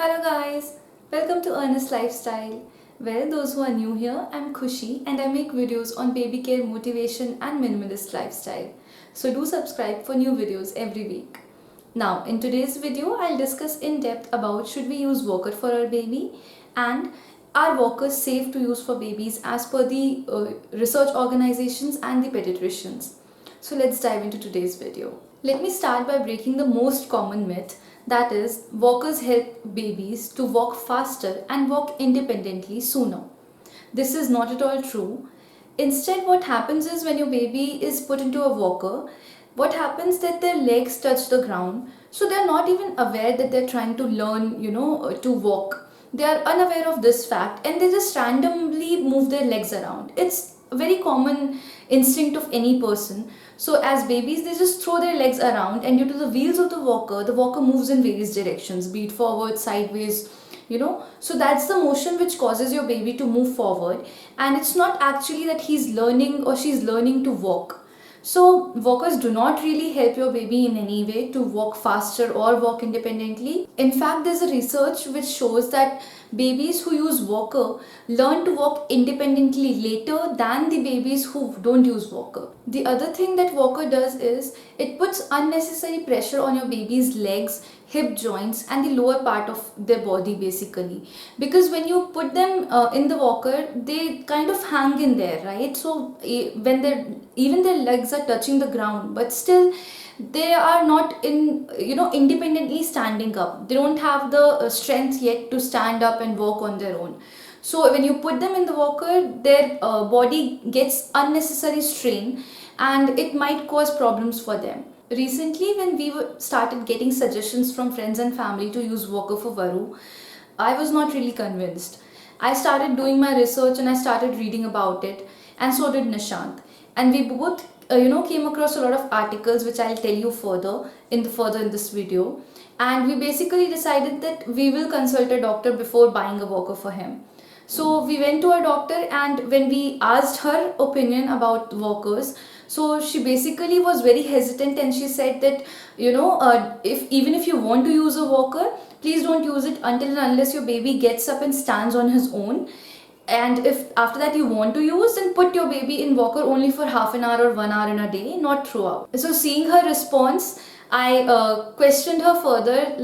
Hello guys, welcome to Earnest Lifestyle. Well, those who are new here, I'm Khushii and I make videos on baby care motivation and minimalist lifestyle. So do subscribe for new videos every week. Now, in today's video, I'll discuss in depth about should we use walker for our baby and are walkers safe to use for babies as per the research organizations and the pediatricians. So let's dive into today's video. Let me start by breaking the most common myth, that is, walkers help babies to walk faster and walk independently sooner. This is not at all true. Instead, what happens is when your baby is put into a walker, what happens that their legs touch the ground, so they're not even aware that they're trying to learn, to walk. They are unaware of this fact and they just randomly move their legs around. It's a very common instinct of any person. So as babies, they just throw their legs around, and due to the wheels of the walker moves in various directions, be it forward, sideways, so that's the motion which causes your baby to move forward, and it's not actually that he's learning or she's learning to walk. So walkers do not really help your baby in any way to walk faster or walk independently. In fact, there's a research which shows that babies who use walker learn to walk independently later than the babies who don't use walker. The other thing that walker does is it puts unnecessary pressure on your baby's legs, hip joints and the lower part of their body basically, because when you put them in the walker, they kind of hang in there, right? So when even their legs are touching the ground, but still they are not independently standing up. They don't have the strength yet to stand up and walk on their own. So when you put them in the walker, their body gets unnecessary strain and it might cause problems for them. Recently, when we started getting suggestions from friends and family to use walker for Varu, I was not really convinced. I started doing my research and I started reading about it, and so did Nishant. And we both, came across a lot of articles which I'll tell you further in this video. And we basically decided that we will consult a doctor before buying a walker for him. So we went to a doctor, and when we asked her opinion about walkers, so she basically was very hesitant and she said that, if you want to use a walker, please don't use it until and unless your baby gets up and stands on his own. And if after that you want to use, then put your baby in walker only for half an hour or 1 hour in a day, not throughout. So seeing her response, I questioned her further,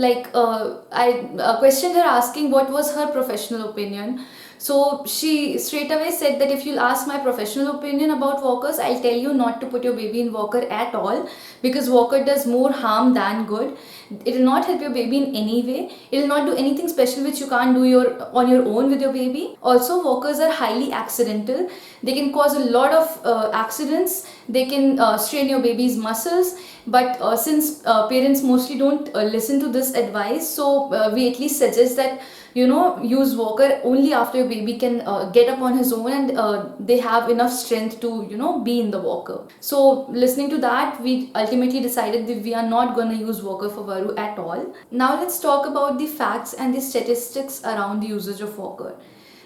I questioned her asking what was her professional opinion. So she straight away said that if you'll ask my professional opinion about walkers, I'll tell you not to put your baby in walker at all, because walker does more harm than good. It will not help your baby in any way. It will not do anything special which you can't do on your own with your baby. Also, walkers are highly accidental. They can cause a lot of accidents. They can strain your baby's muscles. But since parents mostly don't listen to this advice, so we at least suggest that use walker only after your baby can get up on his own and they have enough strength to be in the walker. So listening to that, we ultimately decided that we are not going to use walker for Varu at all. Now let's talk about the facts and the statistics around the usage of walker.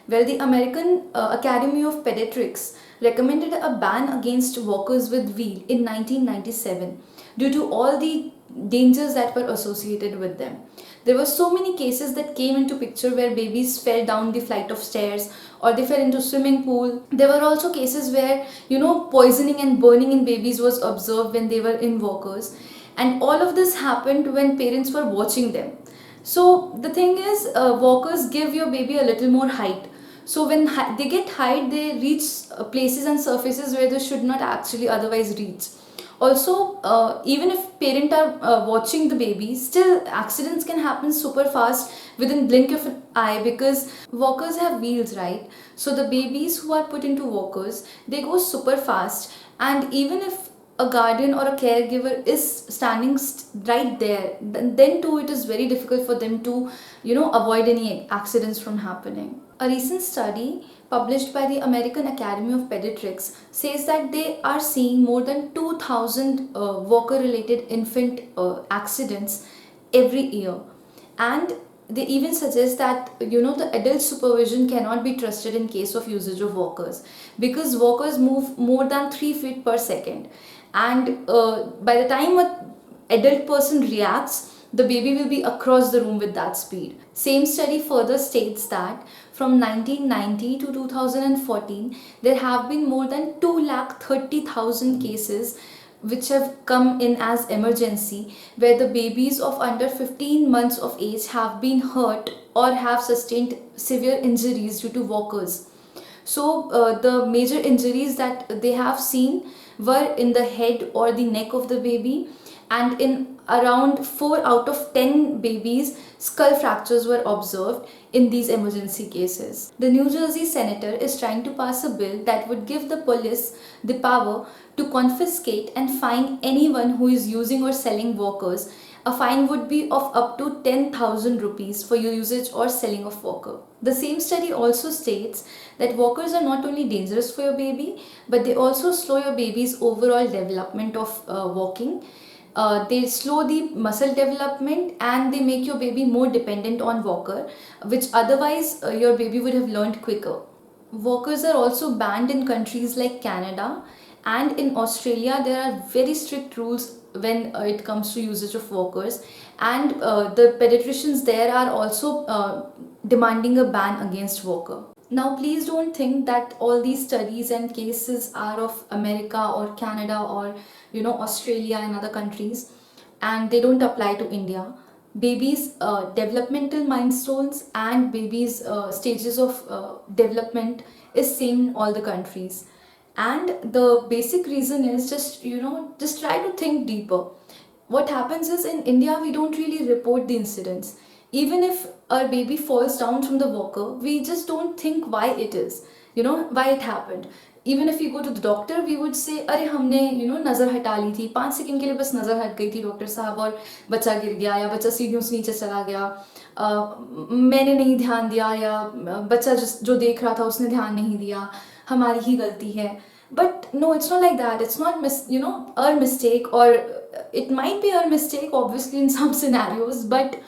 Well, the American Academy of Pediatrics recommended a ban against walkers with wheel in 1997 due to all the dangers that were associated with them. There were so many cases that came into picture where babies fell down the flight of stairs or they fell into swimming pool. There were also cases where poisoning and burning in babies was observed when they were in walkers, and all of this happened when parents were watching them. So the thing is, walkers give your baby a little more height. So when they get height, they reach places and surfaces where they should not actually otherwise reach. Also, even if parents are watching the baby, still accidents can happen super fast within blink of an eye, because walkers have wheels, right? So the babies who are put into walkers, they go super fast, and even if a guardian or a caregiver is standing right there, then too it is very difficult for them to avoid any accidents from happening. A recent study published by the American Academy of Pediatrics says that they are seeing more than 2,000 walker-related infant accidents every year. And they even suggest that the adult supervision cannot be trusted in case of usage of walkers, because walkers move more than 3 feet per second. And by the time an adult person reacts, the baby will be across the room with that speed. Same study further states that from 1990 to 2014, there have been more than 230,000 cases which have come in as emergency, where the babies of under 15 months of age have been hurt or have sustained severe injuries due to walkers. So the major injuries that they have seen were in the head or the neck of the baby, and in around 4 out of 10 babies, skull fractures were observed in these emergency cases. The New Jersey senator is trying to pass a bill that would give the police the power to confiscate and fine anyone who is using or selling walkers. A fine would be of up to 10,000 rupees for your usage or selling of walker. The same study also states that walkers are not only dangerous for your baby, but they also slow your baby's overall development of walking. They slow the muscle development and they make your baby more dependent on walker, which otherwise your baby would have learned quicker. Walkers are also banned in countries like Canada, and in Australia there are very strict rules when it comes to usage of walkers, and the pediatricians there are also demanding a ban against walker. Now please don't think that all these studies and cases are of America or Canada or Australia and other countries, and they don't apply to India. Babies developmental milestones and babies stages of development is same in all the countries, and the basic reason is just try to think deeper. What happens is, in India we don't really report the incidents. Even if our baby falls down from the walker, we just don't think why it is, why it happened. Even if we go to the doctor, we would say, अरे हमने नज़र हटा ली थी, 5 second के लिए बस नज़र हट गई थी डॉक्टर साहब और बच्चा गिर गया या बच्चा सीढ़ियों से नीचे चला गया, मैंने नहीं ध्यान दिया या बच्चा जो देख रहा था उसने ध्यान नहीं दिया, हमारी ही गलती है. But no, it's not like that. It's not our mistake, or it might be our mistake obviously in some scenarios, but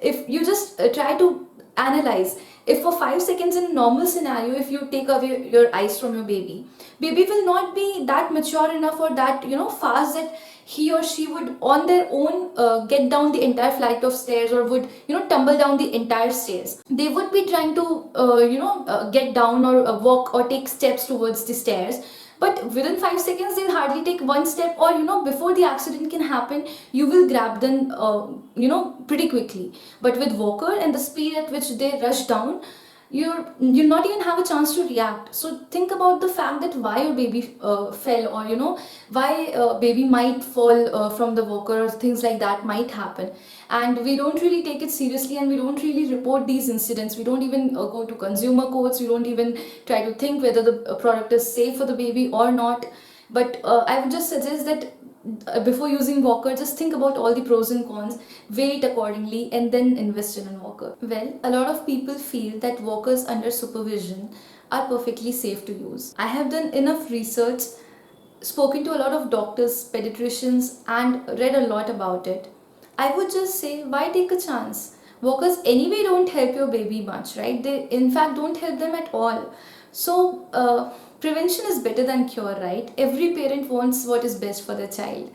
if you just try to analyze, if for 5 seconds in a normal scenario, if you take away your eyes from your baby will not be that mature enough or that fast that he or she would on their own get down the entire flight of stairs or would tumble down the entire stairs. They would be trying to get down or walk or take steps towards the stairs, but within 5 seconds they'll hardly take one step, or before the accident can happen you will grab them pretty quickly. But with walker and the speed at which they rush down, you not even have a chance to react. So think about the fact that why your baby fell, or why baby might fall from the walker, or things like that might happen, and we don't really take it seriously, and we don't really report these incidents. We don't even go to consumer courts. We don't even try to think whether the product is safe for the baby or not. But I would just suggest that before using walker, just think about all the pros and cons, weigh it accordingly, and then invest in a walker. Well, a lot of people feel that walkers under supervision are perfectly safe to use. I have done enough research, spoken to a lot of doctors, pediatricians, and read a lot about it. I would just say, why take a chance? Walkers anyway don't help your baby much, right? They in fact don't help them at all. So prevention is better than cure, right? Every parent wants what is best for their child.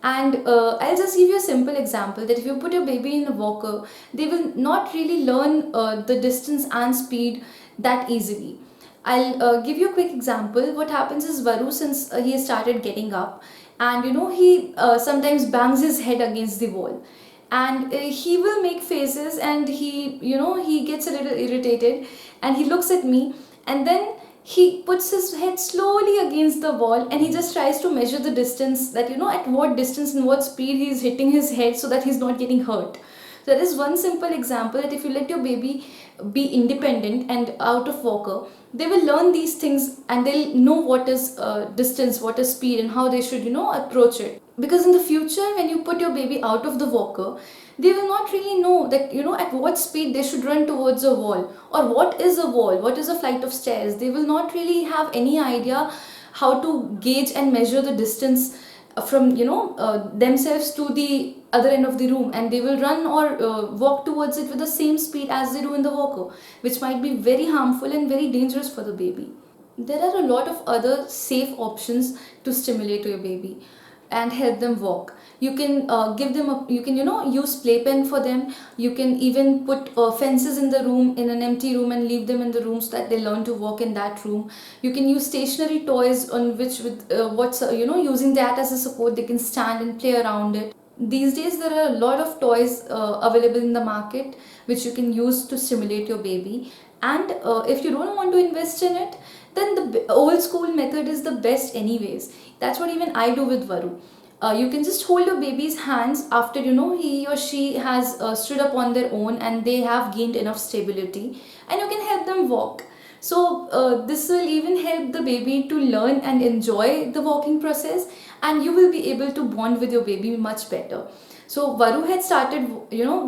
And I'll just give you a simple example that if you put your baby in a walker, they will not really learn the distance and speed that easily. I'll give you a quick example. What happens is, Varu, since he has started getting up, and he sometimes bangs his head against the wall, and he will make faces, and he gets a little irritated, and he looks at me, and then he puts his head slowly against the wall, and he just tries to measure the distance, that at what distance and what speed he is hitting his head so that he's not getting hurt. So that is one simple example, that if you let your baby be independent and out of walker, they will learn these things and they'll know what is distance, what is speed, and how they should approach it. Because in the future, when you put your baby out of the walker, they will not really know that at what speed they should run towards a wall, or what is a wall, what is a flight of stairs. They will not really have any idea how to gauge and measure the distance from themselves to the other end of the room, and they will run or walk towards it with the same speed as they do in the walker, which might be very harmful and very dangerous for the baby. There are a lot of other safe options to stimulate your baby. and help them walk. You can give them you can use playpen for them. You can even put fences in the room, in an empty room, and leave them in the room so that they learn to walk in that room. You can use stationary toys on which with using that as a support, they can stand and play around it. These days there are a lot of toys available in the market which you can use to stimulate your baby. And if you don't want to invest in it, then the old school method is the best anyways. That's what even I do with Varu. You can just hold your baby's hands after he or she has stood up on their own and they have gained enough stability, and you can help them walk. So this will even help the baby to learn and enjoy the walking process, and you will be able to bond with your baby much better. So Varu had started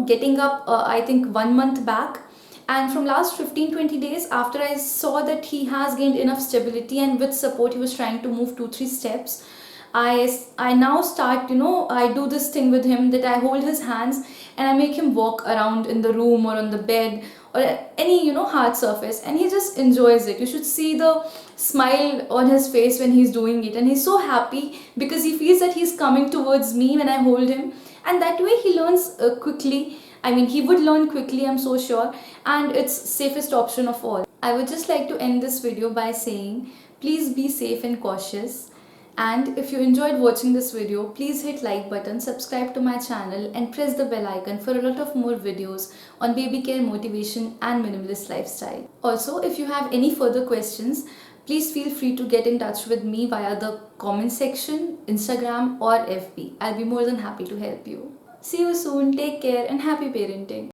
getting up I think 1 month back, and from last 15-20 days, after I saw that he has gained enough stability and with support he was trying to move 2-3 steps, I now start, I do this thing with him that I hold his hands and I make him walk around in the room or on the bed or any hard surface, and he just enjoys it. You should see the smile on his face when he's doing it, and he's so happy because he feels that he's coming towards me when I hold him, and that way he learns quickly. I mean, he would learn quickly, I'm so sure, and it's safest option of all. I would just like to end this video by saying, please be safe and cautious. And if you enjoyed watching this video, please hit like button, subscribe to my channel and press the bell icon for a lot of more videos on baby care, motivation and minimalist lifestyle. Also, if you have any further questions, please feel free to get in touch with me via the comment section, Instagram or FB. I'll be more than happy to help you. See you soon, take care and happy parenting.